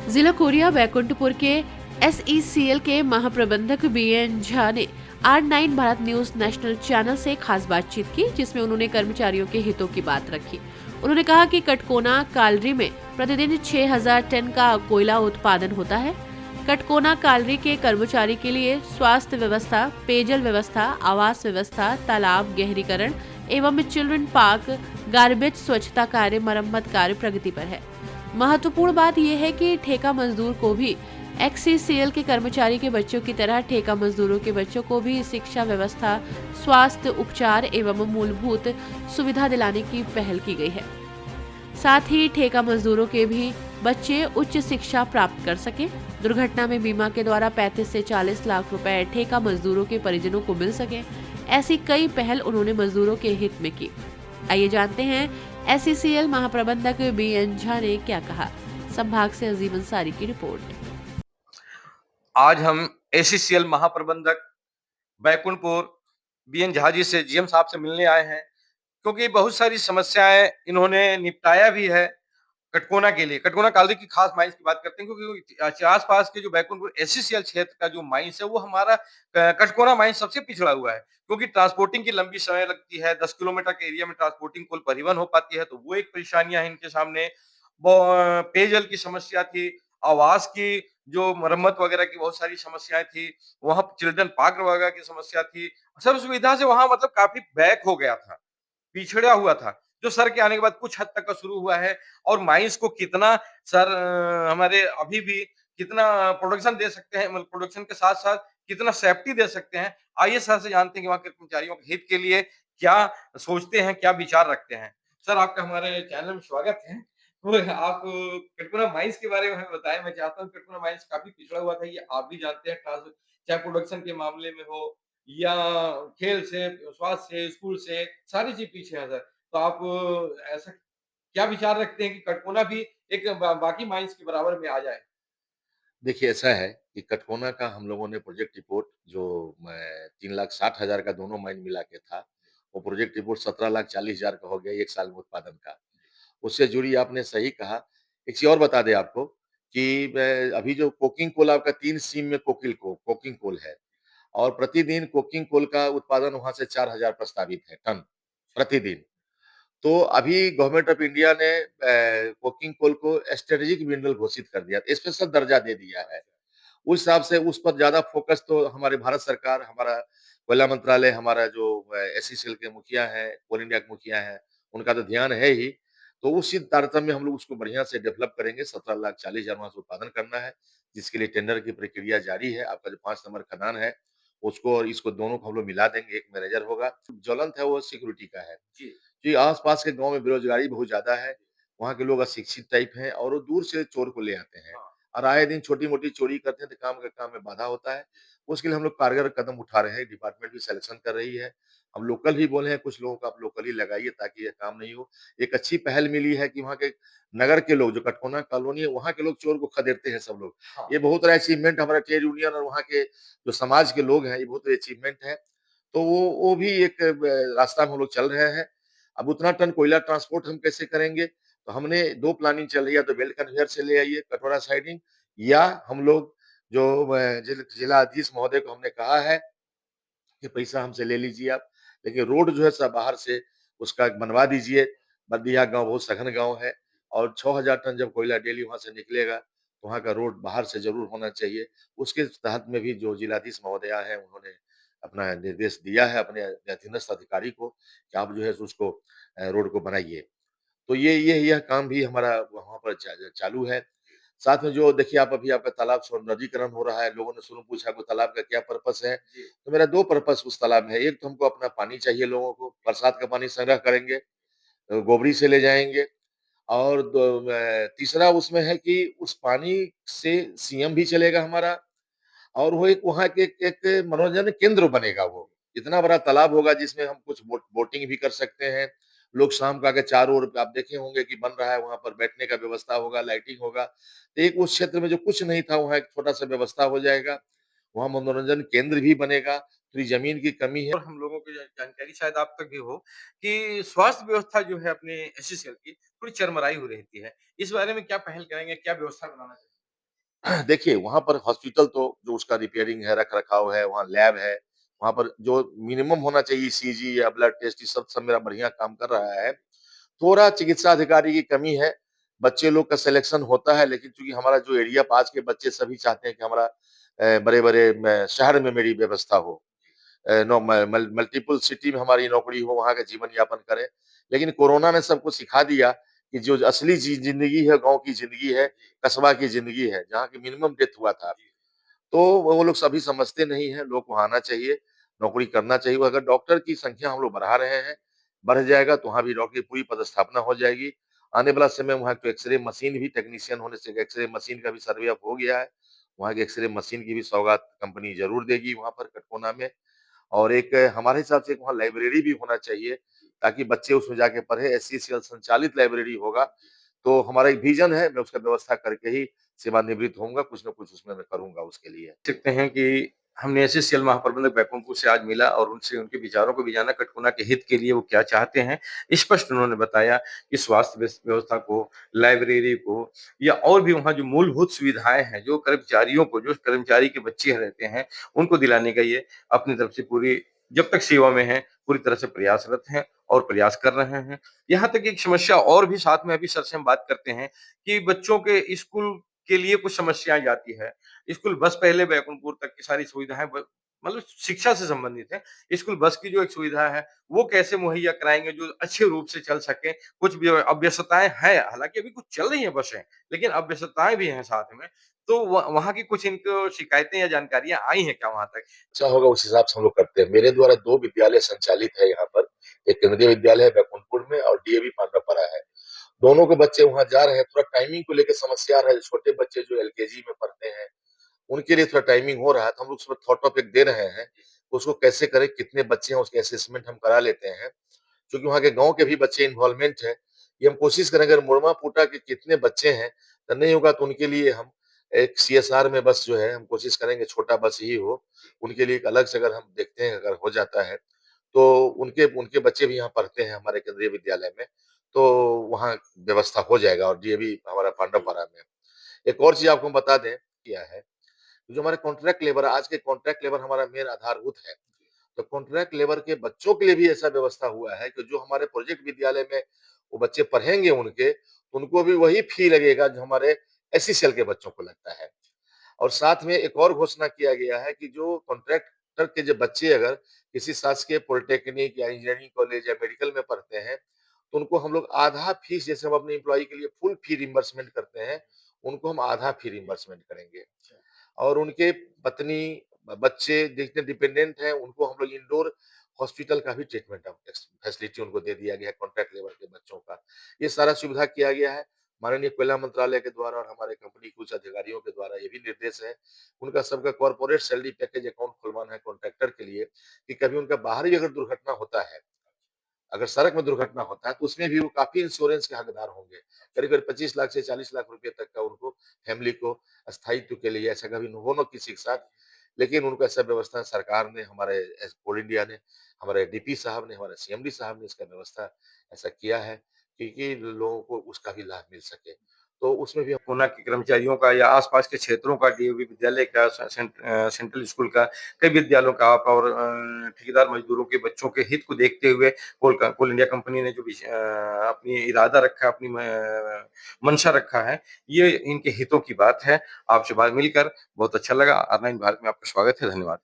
जिला कोरिया बैकुंठपुर के एसईसीएल के महाप्रबंधक बीएन झा ने R9 Bharat news national channel से खास बातचीत की, जिसमें उन्होंने कर्मचारियों के हितों की बात रखी। उन्होंने कहा कि कटकोना कालरी में प्रतिदिन 6000 टन का कोयला उत्पादन होता है। कटकोना कालरी के कर्मचारी के लिए स्वास्थ्य व्यवस्था, पेयजल व्यवस्था, आवास व्यवस्था, तालाब गहरीकरण एवं चिल्ड्रन पार्क, गार्बेज स्वच्छता कार्य, मरम्मत कार्य प्रगति पर है। महत्वपूर्ण बात यह है कि ठेका मजदूर को भी एक्सीसीएल के कर्मचारी के बच्चों की तरह ठेका मजदूरों के बच्चों को भी शिक्षा व्यवस्था, स्वास्थ्य उपचार एवं मूलभूत सुविधा दिलाने की पहल की गई है। साथ ही ठेका मजदूरों के भी बच्चे उच्च शिक्षा प्राप्त कर सकें। दुर्घटना में बीमा के द्वारा 35 से 40 लाख रुपए ठेका मजदूरों के परिजनों को मिल सके। ऐसी कई पहल उन्होंने मजदूरों के हित में की। आइए जानते हैं एसईसीएल महाप्रबंधक बीएन झा ने क्या कहा। संभाग से अजीम अंसारी की रिपोर्ट। आज हम एसीसीएल महाप्रबंधक बैकुंठपुर बीएन झा जी से जीएम साहब से मिलने आए हैं, क्योंकि बहुत सारी समस्याएं इन्होंने निपटाया भी है। कटकोना के लिए कटकोना कालरी की खास माइंस की बात करते हैं, क्योंकि आसपास के जो बैकुंठपुर एसीसीएल क्षेत्र का जो माइंस है वो हमारा कटकोना माइंस सबसे पिछड़ा हुआ है, क्योंकि ट्रांसपोर्टिंग की लंबी समय लगती है। 10 किलोमीटर के एरिया में ट्रांसपोर्टिंग कुल परिवहन हो पाती है, तो वो एक परेशानियां हैं इनके सामने। पेयजल की समस्या थी, आवास की जो मरम्मत वगैरह की बहुत सारी समस्याएं थी, वहां चिल्ड्रन पार्क वगैरह की समस्या थी। सब सुविधा से वहां मतलब काफी बैक हो गया था, पिछड़ा हुआ था, जो सर के आने के बाद कुछ हद तक का शुरू हुआ है। और माइंस को कितना सर हमारे अभी भी कितना प्रोडक्शन दे सकते हैं, मतलब प्रोडक्शन के साथ-साथ कितना सेफ्टी दे सकते हैं। आइए सर से जानते हैं कि वहाँ के कर्मचारियों के हित के लिए क्या सोचते हैं, क्या विचार रखते हैं। सर आपका हमारे चैनल में स्वागत है। तो आप कटकोना माइंस के बारे में हमें बताएँ। मैं चाहता हूँ कटकोना माइंस काफ़ी पिछड़ा हुआ था, ये आप भी जानते हैं, चाहे प्रोडक्शन के मामले में हो या खेल से, स्वास्थ्य से, स्कूल से, सारी चीज़ पीछे है सर। तो आप ऐसा क्या विचार रखते हैं कि कटकोना भी एक बाकी माइंस के बराबर में आ जाए? देखिए, ऐसा है कि कटकोना का हम लोगों ने प्रोजेक्ट रिपोर्ट जो 3,60,000 का दोनों माइन मिला के था, वो प्रोजेक्ट रिपोर्ट 17,40,000 का हो गया 1 साल में उत्पादन का। उससे जुड़ी आपने सही कहा। एक चीज़ और बता दें आपको कि अभी जो कोकिंग कोल आपका 3 सीम में कोकिंग कोल है और प्रतिदिन कोकिंग कोल का उत्पादन वहाँ से 4,000 प्रस्तावित है टन, प्रतिदिन। तो अभी गवर्नमेंट ऑफ इंडिया ने कोकिंग कोल को स्ट्रेटेजिक मिनरल घोषित कर दिया, स्पेशल दर्जा दे दिया है। उस हिसाब से उस पर ज़्यादा फ़ोकस तो हमारे भारत सरकार, हमारा कोयला मंत्रालय, हमारा जो एसईसीएल के मुखिया हैं, कोल इंडिया के मुखिया हैं, उनका तो ध्यान है ही। तो उसी तारतम्य में हम लोग उसको बढ़िया से डेवलप करेंगे, 17,40,000 वहाँ से उत्पादन करना है, जिसके लिए टेंडर की प्रक्रिया जारी है। आपका जो 5 नंबर खदान है, उसको और इसको दोनों को हम लोग मिला देंगे, एक मैनेजर होगा। ज्वलंत है वो सिक्योरिटी का है। जी। जी, आस-पास के गाँव में बेरोज़गारी बहुत ज़्यादा है। वहाँ के लोग अशिक्षित टाइप हैं और वो दूर से चोर को ले आते हैं हाँ। और आए दिन छोटी-मोटी चोरी करते हैं, तो काम में बाधा होता है। उसके लिए हम लोग कारगर कदम उठा रहे हैं, डिपार्टमेंट भी सलेक्शन कर रही है। हम लोकल ही बोले हैं कुछ लोगों को आप लोकल ही लगाइए ताकि ये काम नहीं हो। एक अच्छी पहल मिली है कि वहाँ के नगर के लोग जो कटकोना कॉलोनी है, वहाँ के लोग चोर को खदेड़ते हैं सब लोग। हाँ। ये बहुत बड़ा अचीवमेंट हमारा ट्रेड यूनियन और वहाँ के जो समाज के लोग हैं, ये बहुत बड़ी अचीवमेंट है। तो वो भी एक रास्ता में हम लोग चल रहे हैं। अब उतना टन कोयला ट्रांसपोर्ट हम कैसे करेंगे? तो हमने 2 प्लानिंग चल रही है, या तो बेल कन्वेयर से ले आइए कटोरा साइडिंग या हम लोग जो जिलाधीश महोदय को हमने कहा है कि पैसा हमसे ले लीजिए आप, लेकिन रोड जो है सब बाहर से उसका बनवा दीजिए। बरडीहा गाँव बहुत सघन गाँव है और 6,000 टन जब कोयला डेली वहाँ से निकलेगा, तो वहाँ का रोड बाहर से ज़रूर होना चाहिए। उसके तहत में भी जो जिलाधीश महोदया हैं, उन्होंने अपना निर्देश दिया है अपने अधीनस्थ अधिकारी को कि आप जो है सो उसको रोड को बनाइए। तो ये यह काम भी हमारा वहाँ पर चालू है। साथ में जो देखिए आप अभी आपका तालाब सौंदर्यीकरण हो रहा है, लोगों ने शुरू पूछा कि तालाब का क्या पर्पस है? जी। तो मेरा 2 पर्पस उस तालाब में है। एक तो हमको अपना पानी चाहिए लोगों को, बरसात का पानी संग्रह करेंगे, गोबरी से ले जाएँगे और तीसरा उसमें है कि उस पानी से सीएम भी चलेगा हमारा और वो एक वहाँ के एक एक मनोरंजन केंद्र बनेगा वो। इतना बड़ा तालाब होगा जिसमें हम कुछ बोटिंग भी कर सकते हैं। लोग शाम को आके चारों ओर आप देखे होंगे कि बन रहा है वहाँ पर बैठने का व्यवस्था होगा, लाइटिंग होगा। तो एक उस क्षेत्र में जो कुछ नहीं था वहाँ एक छोटा-सा व्यवस्था हो जाएगा। वहाँ मनोरंजन केंद्र भी बनेगा। थोड़ी ज़मीन की कमी है। और हम लोगों को जानकारी शायद आप तक भी हो कि स्वास्थ्य व्यवस्था जो है अपने एससीएल की थोड़ी चरमराई हो रहती है। इस बारे में क्या पहल करेंगे? क्या व्यवस्था बनाना चाहिए? देखिए, वहाँ पर हॉस्पिटल तो जो उसका रिपेयरिंग है, रख-रखाव है, वहाँ लैब है, वहाँ पर जो मिनिमम होना चाहिए ईसीजी या ब्लड टेस्ट ये सब मेरा बढ़िया काम कर रहा है। थोड़ा चिकित्सा अधिकारी की कमी है, बच्चे लोग का सिलेक्शन होता है लेकिन चूँकि हमारा जो एरिया पास के बच्चे सभी चाहते हैं कि हमारा बड़े-बड़े शहर में मेरी व्यवस्था हो। नो मल्टीपल सिटी में हमारी नौकरी हो, वहाँ का जीवन यापन करें। लेकिन कोरोना ने सबको सिखा दिया कि जो असली ज़िंदगी है, गाँव की ज़िंदगी है, कस्बा की ज़िंदगी है, जहाँ की मिनिमम डेथ हुआ था। तो वो लोग सभी समझते नहीं हैं, लोग को आना चाहिए, नौकरी करना चाहिए। अगर डॉक्टर की संख्या हम लोग बढ़ा रहे हैं, बढ़ जाएगा तो वहाँ भी डॉक्टर की पूरी पदस्थापना हो जाएगी। आने वाला समय वहाँ तो एक्स-रे मशीन भी टेक्नीशियन होने से एक्स-रे मशीन का भी सर्वे अब हो गया है। वहाँ की एक्स-रे मशीन की भी सौगात कंपनी ज़रूर देगी वहाँ पर कटकोना में। और एक हमारे हिसाब से एक वहाँ लाइब्रेरी भी होना चाहिए, ताकि बच्चे उसमें जाके पढ़ें, एससीसीएल संचालित लाइब्रेरी होगा, तो हमारा एक विज़न है, मैं उसका व्यवस्था करके ही सेवानिवृत्त होऊँगा, कुछ न कुछ उसमें मैं करूँगा उसके लिए। सकते हैं कि हमने एससीसीएल महाप्रबंधक बैकुंठपुर से आज मिला और उनसे उनके विचारों को भी जाना, कटकोना के हित के लिए वो क्या चाहते हैं। स्पष्ट उन्होंने बताया कि स्वास्थ्य व्यवस्था को, लाइब्रेरी को या और भी वहाँ जो मूलभूत सुविधाएँ हैं, जो कर्मचारी के बच्चे रहते हैं, उनको दिलाने का ये अपनी तरफ से पूरी जब तक सेवा में हैं, पूरी तरह से प्रयासरत हैं और प्रयास कर रहे हैं। यहाँ तक एक समस्या और भी साथ में अभी सर से हम बात करते हैं कि बच्चों के स्कूल के लिए कुछ समस्याएँ आती है। स्कूल बस पहले बैकुंठपुर तक की सारी सुविधाएँ मतलब शिक्षा से संबंधित है। स्कूल बस की जो एक सुविधा है, वो कैसे मुहैया कराएँगे जो अच्छे रूप से चल सके? कुछ भी अव्यस्तताएँ हैं, हालाँकि अभी कुछ चल रही हैं बसें, लेकिन अव्यस्तताएँ भी हैं साथ में। तो वहाँ की कुछ इनको शिकायतें या जानकारियाँ आई हैं क्या वहाँ तक? अच्छा होगा उस हिसाब से हम लोग करते हैं। मेरे द्वारा 2 विद्यालय संचालित है यहाँ पर, एक केंद्रीय विद्यालय है बैकुंठपुर में और डीएवी पांडवपुरा है। दोनों के बच्चे वहाँ जा रहे हैं, थोड़ा टाइमिंग को लेके समस्या आ रहा है, छोटे बच्चे जो एलकेजी में पढ़ते हैं, उनके लिए थोड़ा टाइमिंग हो रहा है, तो हम लोग उसमें थॉट ऑफ एक दे रहे हैं, उसको कैसे करें, कितने बच्चे हैं, उसके असेसमेंट हम करा लेते हैं। क्योंकि वहाँ के गाँव के भी बच्चे इन्वॉल्वमेंट है, ये हम कोशिश करेंगे अगर मुड़मा-पुटा के कितने बच्चे हैं, तो नहीं होगा तो उनके लिए हम एक सीएसआर में बस जो है हम कोशिश करेंगे छोटा बस ही हो, उनके लिए एक अलग से अगर हम देखते हैं अगर हो जाता है, तो उनके उनके बच्चे भी यहाँ पढ़ते हैं हमारे केंद्रीय विद्यालय में, तो वहाँ व्यवस्था हो जाएगा और डीएवी हमारा पांडवपुरा में। एक और चीज़ आपको हम बता दें, क्या है, जो हमारे कॉन्ट्रैक्ट लेबर आज के कॉन्ट्रैक्ट लेबर हमारा मेन आधारभूत है। तो कॉन्ट्रैक्ट लेबर के बच्चों के लिए भी ऐसा व्यवस्था हुआ है कि जो हमारे प्रोजेक्ट विद्यालय में वो बच्चे पढ़ेंगे उनके, तो उनको भी वही फी लगेगा जो हमारे एससीसीएल के बच्चों को लगता है। और साथ में एक और घोषणा किया गया है कि जो कॉन्ट्रैक्टर के जो बच्चे अगर किसी शासकीय पॉलिटेक्निक या इंजीनियरिंग कॉलेज या मेडिकल में पढ़ते हैं, तो उनको हम लोग आधा फीस जैसे हम अपने एम्प्लॉयी के लिए फुल फी रिइंबर्समेंट करते हैं, उनको हम आधा फी रिइंबर्समेंट करेंगे। और उनके पत्नी, बच्चे जितने डिपेंडेंट हैं, उनको हम लोग इंडोर हॉस्पिटल का भी ट्रीटमेंट ऑफ फैसिलिटी उनको दे दिया गया है कॉन्ट्रैक्ट लेबर के बच्चों का। ये सारा सुविधा किया गया है, माननीय कोयला मंत्रालय के द्वारा और हमारे कंपनी के उच्च अधिकारियों के द्वारा ये भी निर्देश है, उनका सबका कॉर्पोरेट सैलरी पैकेज अकाउंट खुलवाना है कॉन्ट्रैक्टर के लिए, कि कभी उनका बाहर भी अगर दुर्घटना होता है, अगर सड़क में दुर्घटना होता है तो उसमें भी वो काफ़ी इंश्योरेंस के हकदार होंगे। करीब-करीब 25 लाख से 40 लाख रुपए तक का उनको फैमिली को स्थायित्व के लिए ऐसा कभी हो ना किसी के साथ, लेकिन उनको ऐसा व्यवस्था सरकार ने हमारे कोल इंडिया ने, हमारे डीपी साहब ने, हमारे सीएमडी साहब ने इसका व्यवस्था ऐसा किया है कि लोगों को उसका भी लाभ मिल सके। तो उसमें भी पूना के कर्मचारियों का या आसपास के क्षेत्रों का डीएवी विद्यालय का सेंट्रल स्कूल का कई विद्यालयों का आप और ठेकेदार मजदूरों के बच्चों के हित को देखते हुए कोल इंडिया कंपनी ने जो अपनी इरादा रखा है, अपनी मंशा रखा है, ये इनके हितों की बात है। आपसे बात मिलकर बहुत अच्छा लगा। ऑनलाइन भारत में आपका स्वागत है। धन्यवाद।